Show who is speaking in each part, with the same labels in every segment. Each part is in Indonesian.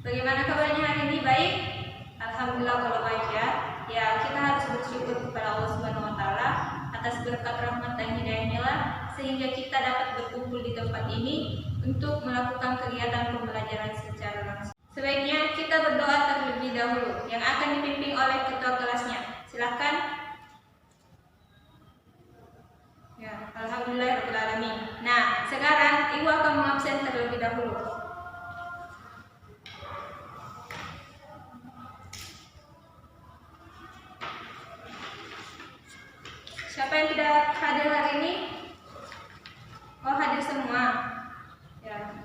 Speaker 1: Bagaimana kabarnya hari ini? Baik? Alhamdulillah kalau baik ya. Ya, kita harus bersyukur kepada Allah Subhanahu wa taala atas berkat rahmat dan hidayahnya lah sehingga kita dapat berkumpul di tempat ini untuk melakukan kegiatan pembelajaran secara langsung. Sebaiknya kita berdoa terlebih dahulu yang akan dipimpin oleh ketua kelasnya. Silakan. Ya, alhamdulillahirabbil alamin. Nah, sekarang Ibu akan mengabsen terlebih dahulu. Siapa yang tidak hadir hari ini? Oh, hadir semua. Ya.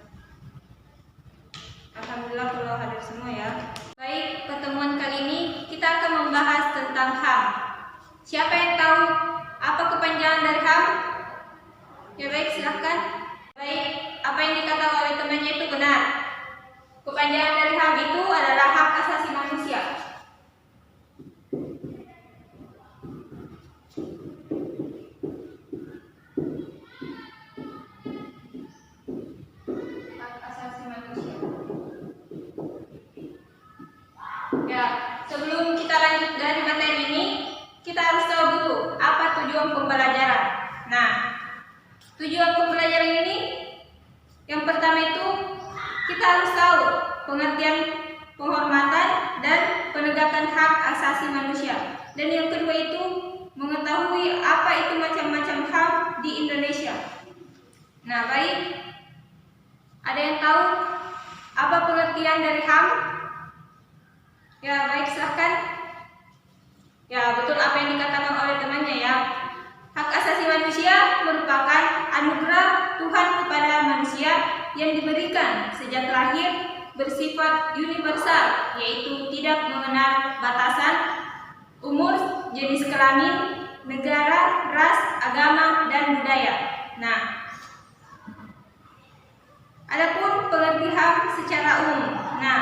Speaker 1: Alhamdulillah kalau hadir semua ya. Baik, pertemuan kali ini kita akan membahas tentang HAM. Siapa yang tahu apa kepanjangan dari HAM? Ya baik, silahkan. Baik, apa yang dikatakan oleh temannya itu benar. Kepanjangan dari HAM itu adalah hak asasi manusia. Ya, sebelum kita lanjut dari materi ini, kita harus tahu dulu apa tujuan pembelajaran. Nah, tujuan pembelajaran ini yang pertama itu kita harus tahu pengertian penghormatan dan penegakan hak asasi manusia. Dan yang kedua itu mengetahui apa itu macam-macam HAM di Indonesia. Nah, baik. Ada yang tahu apa pengertian dari HAM? Ya, baik, silahkan. Ya, betul apa yang dikatakan oleh temannya ya. Hak asasi manusia merupakan anugerah Tuhan kepada manusia yang diberikan sejak lahir bersifat universal, yaitu tidak mengenal batasan umur, jenis kelamin, negara, ras, agama, dan budaya. Nah, adapun pengertian HAM secara umum. Nah,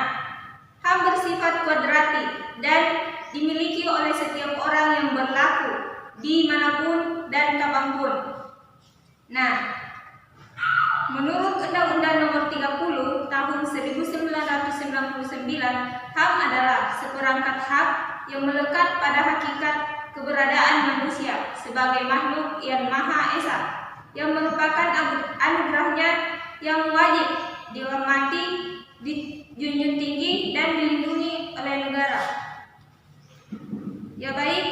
Speaker 1: HAM bersifat kuadratik dan dimiliki oleh setiap orang yang berlaku dimanapun dan kapanpun. Nah, menurut Undang-Undang Nomor 30 Tahun 1999, HAM adalah seperangkat hak yang melekat pada hakikat keberadaan manusia sebagai makhluk yang Maha Esa, yang merupakan anugerahnya yang wajib dihormati, dijunjung tinggi dan dilindungi oleh negara. Ya baik,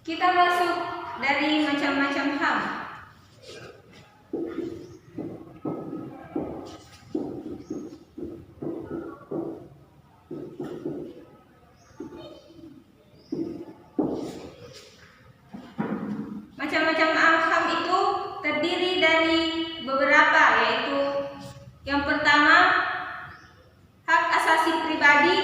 Speaker 1: kita masuk dari macam-macam HAM. Macam-macam HAM itu terdiri dari beberapa, yaitu yang pertama hak asasi pribadi,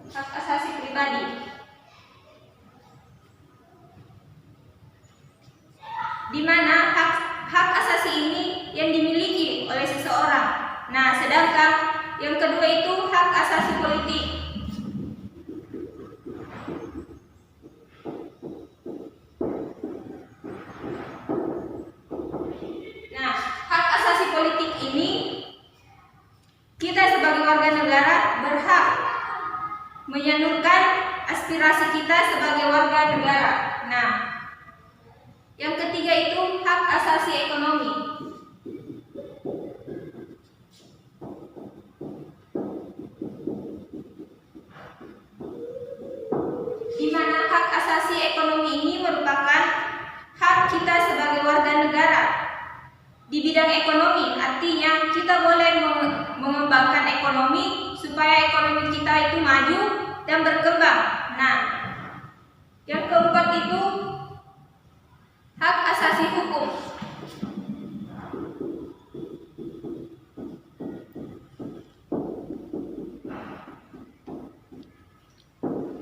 Speaker 1: hak asasi pribadi, di mana hak asasi ini yang dimiliki oleh seseorang. Nah, sedangkan yang kedua itu hak asasi politik. Nah, hak asasi politik ini kita sebagai warga negara berhak menyalurkan aspirasi kita sebagai warga negara. Nah, yang ketiga itu hak asasi ekonomi. Di mana hak asasi ekonomi ini merupakan hak kita sebagai warga negara di bidang ekonomi, artinya kita boleh mengembangkan ekonomi supaya ekonomi kita itu maju dan berkembang. Nah, yang keempat itu hak asasi hukum.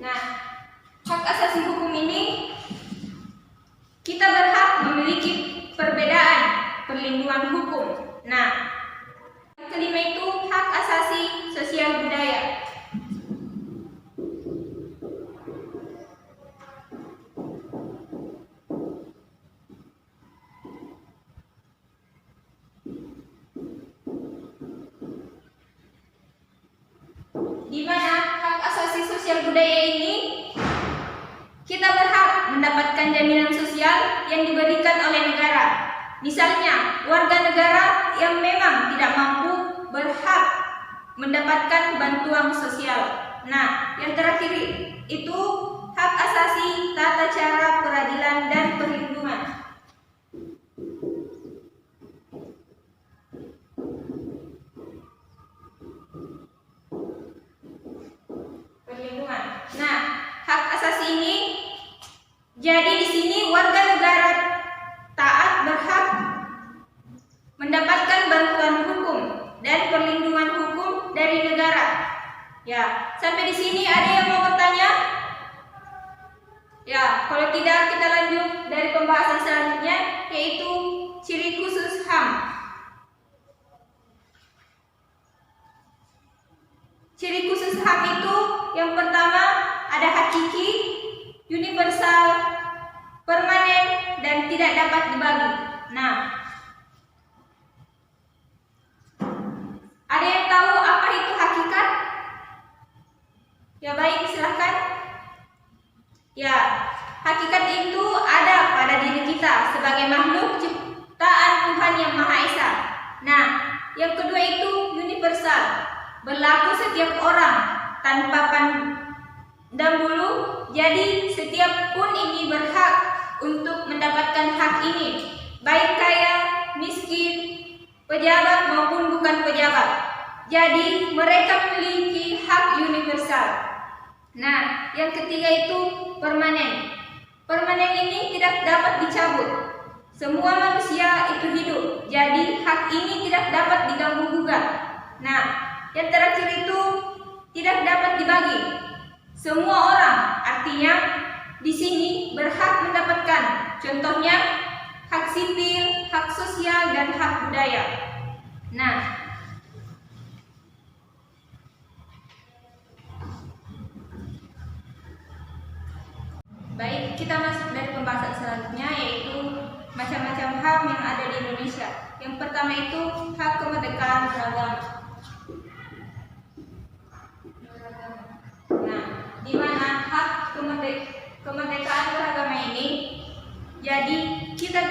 Speaker 1: Nah, hak asasi hukum ini kita berhak memiliki perbedaan perlindungan hukum. Nah, yang kelima itu hak asasi sosial budaya. yang diberikan oleh negara. Misalnya, warga negara yang memang tidak mampu berhak mendapatkan bantuan sosial. Nah, yang terakhir itu hak asasi, tata cara peradilan dan perlindungan. Nah, hak asasi ini jadi di sini warga negara taat berhak mendapatkan bantuan hukum dan perlindungan hukum dari negara. Ya, sampai di sini ada yang mau bertanya? Ya, kalau tidak kita lanjut dari pembahasan selanjutnya, yaitu ciri khusus HAM. Ciri khusus HAM itu yang pertama ada hakiki, universal, permanen, dan tidak dapat dibagi. Nah, ada yang tahu apa itu hakikat? Ya baik, silahkan. Ya, hakikat itu ada pada diri kita sebagai makhluk ciptaan Tuhan Yang Maha Esa. Nah, yang kedua itu universal, berlaku setiap orang tanpa pandang bulu. Jadi setiap pun ini berhak untuk mendapatkan hak ini, baik kaya, miskin, pejabat maupun bukan pejabat. Jadi mereka memiliki hak universal. Nah, yang ketiga itu permanen. Permanen ini tidak dapat dicabut. Semua manusia itu hidup, jadi hak ini tidak dapat diganggu-gugat. Nah, yang terakhir itu tidak dapat dibagi. Semua orang, artinya di sini berhak mendapatkan. Contohnya hak sipil, hak sosial, dan hak budaya. Nah, baik, kita masuk dari pembahasan selanjutnya, yaitu macam-macam HAM yang ada di Indonesia. Yang pertama itu hak kemerdekaan beragama. Nah, di mana hak kemerdekaan beragama ini, jadi kita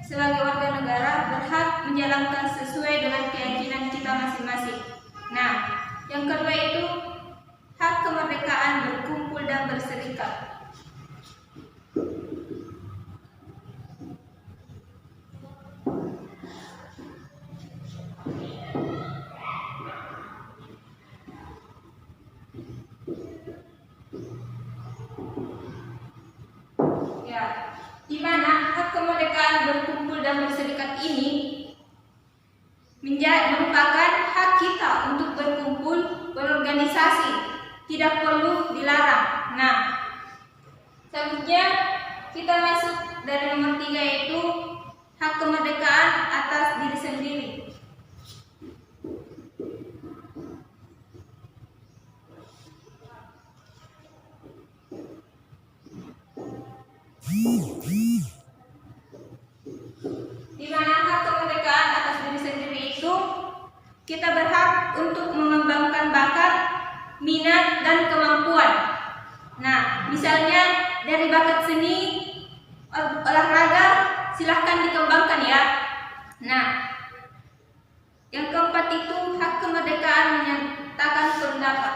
Speaker 1: sebagai warga negara berhak menjalankan sesuai dengan keyakinan kita masing-masing. Nah, yang kedua itu hak kemerdekaan berkumpul dan berserikat. Di mana hak kemerdekaan berkumpul dan berserikat ini merupakan hak kita untuk berkumpul, berorganisasi, tidak perlu dilarang. Nah, selanjutnya kita masuk dari nomor 3, yaitu hak kemerdekaan atas diri sendiri. Di mana hak kemerdekaan atas diri sendiri itu kita berhak untuk mengembangkan bakat, minat, dan kemampuan. Nah, misalnya dari bakat seni, olahraga, silahkan dikembangkan ya. Nah, yang keempat itu hak kemerdekaan menyatakan pendapat.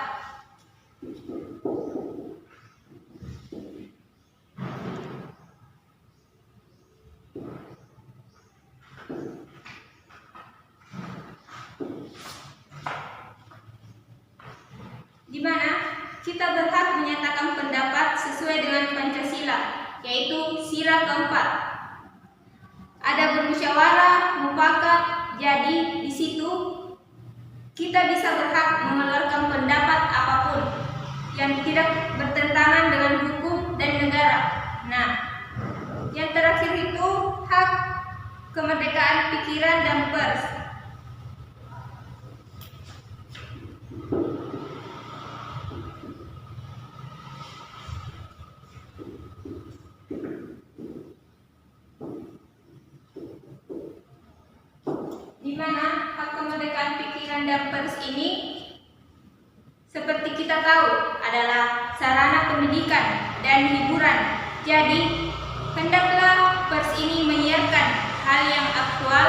Speaker 1: Di mana kita berhak menyatakan pendapat sesuai dengan Pancasila, yaitu sila keempat. Ada bermusyawarah, mufakat, jadi di situ kita bisa berhak mengeluarkan pendapat apapun yang tidak bertentangan dengan hukum dan negara. Nah, yang terakhir itu hak kemerdekaan pikiran dan pers. Di mana hak kemerdekaan pikiran dan pers ini, seperti kita tahu, adalah sarana pendidikan dan hiburan. Jadi, hendaklah pers hal yang aktual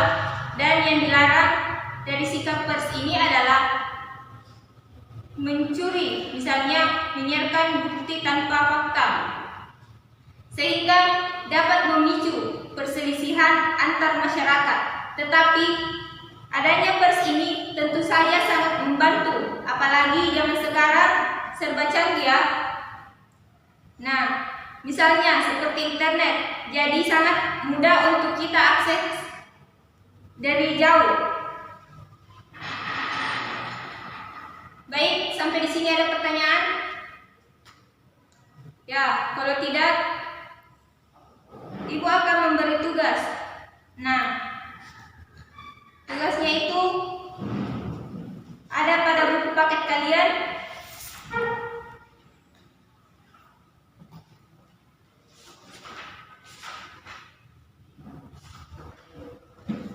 Speaker 1: dan yang dilarang dari sikap pers ini adalah mencuri, misalnya menyiarkan bukti tanpa fakta, sehingga dapat memicu perselisihan antar masyarakat. Tetapi adanya pers ini tentu saja sangat membantu, apalagi zaman sekarang serba canggih ya. Nah, misalnya seperti internet, jadi sangat mudah untuk kita akses dari jauh. Baik, sampai di sini ada pertanyaan? Ya, kalau tidak, Ibu akan memberi tugas. Nah, tugasnya itu ada pada buku paket kalian.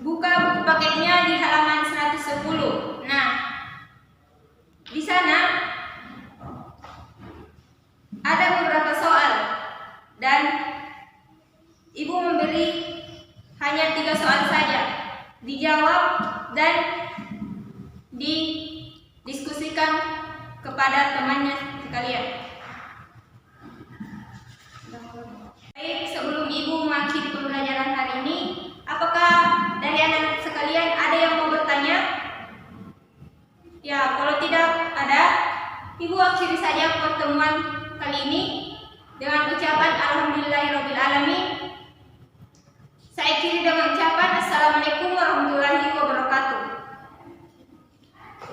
Speaker 1: Buka buku paketnya di halaman 110. Nah, di sana ada beberapa soal dan Ibu memberi hanya 3 soal saja. Dijawab dan didiskusikan kepada temannya sekalian. Baik, sebelum Ibu mengakhiri pembelajaran hari ini, apakah dari anak-anak sekalian ada yang mau bertanya? Ya, kalau tidak ada, Ibu akhiri saja pertemuan kali ini dengan ucapan Alhamdulillahirabbil alamin.